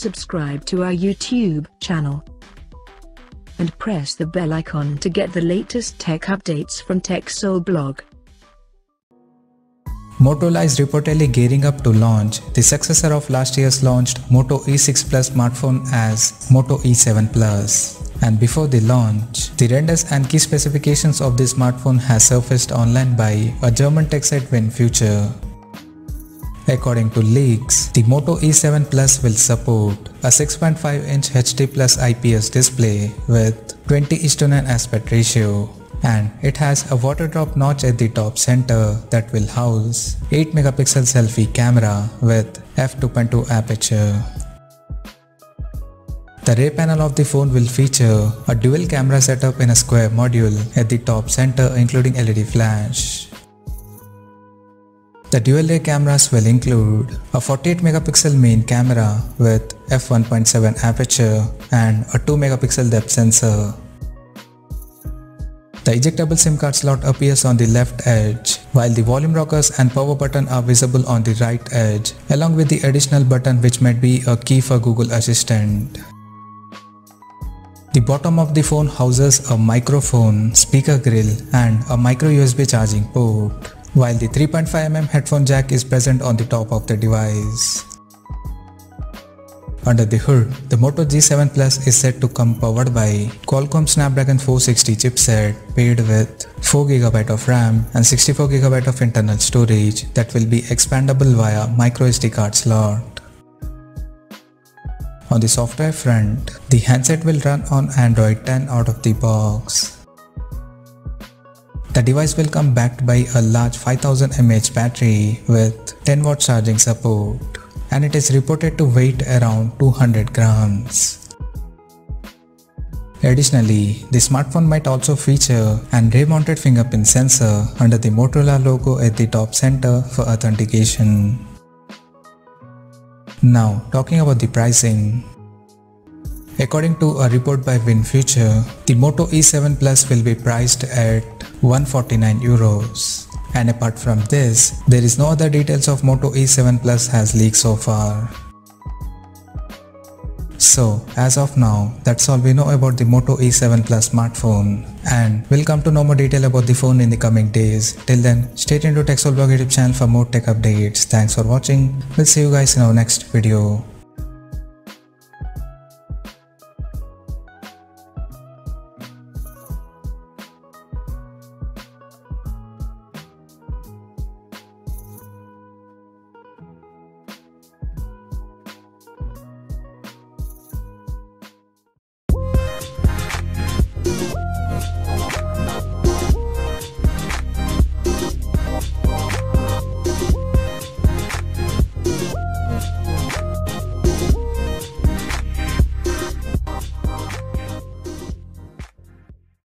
subscribe to our YouTube channel and press the bell icon to get the latest tech updates from TechSole Blog. Motorola is reportedly gearing up to launch the successor of last year's launched Moto E6 Plus smartphone as Moto E7 Plus. And before the launch, the renders and key specifications of the smartphone has surfaced online by a German tech site VinFuture. According to leaks, the Moto E7 Plus will support a 6.5-inch HD Plus IPS display with 20:9 aspect ratio. And it has a water drop notch at the top center that will house 8 megapixel selfie camera with f2.2 aperture. The rear panel of the phone will feature a dual camera setup in a square module at the top center including LED flash. The dual rear cameras will include a 48 megapixel main camera with f1.7 aperture and a 2 megapixel depth sensor. The ejectable SIM card slot appears on the left edge, while the volume rockers and power button are visible on the right edge, along with the additional button which might be a key for Google Assistant. The bottom of the phone houses a microphone, speaker grill and a micro USB charging port, while the 3.5mm headphone jack is present on the top of the device. Under the hood, the Moto G7 Plus is said to come powered by Qualcomm Snapdragon 460 chipset paired with 4GB of RAM and 64GB of internal storage that will be expandable via microSD card slot. On the software front, the handset will run on Android 10 out of the box. The device will come backed by a large 5000 mAh battery with 10W charging support, and it is reported to weigh around 200 grams. Additionally, the smartphone might also feature an rear-mounted fingerprint sensor under the Motorola logo at the top center for authentication. Now, talking about the pricing. According to a report by VinFuture, the Moto E7 Plus will be priced at €149. And apart from this, there is no other details of Moto E7 Plus has leaked so far. So, as of now, that's all we know about the Moto E7 Plus smartphone, and we'll come to know more detail about the phone in the coming days. Till then, stay tuned to TechSole Blog YouTube channel for more tech updates. Thanks for watching. We'll see you guys in our next video.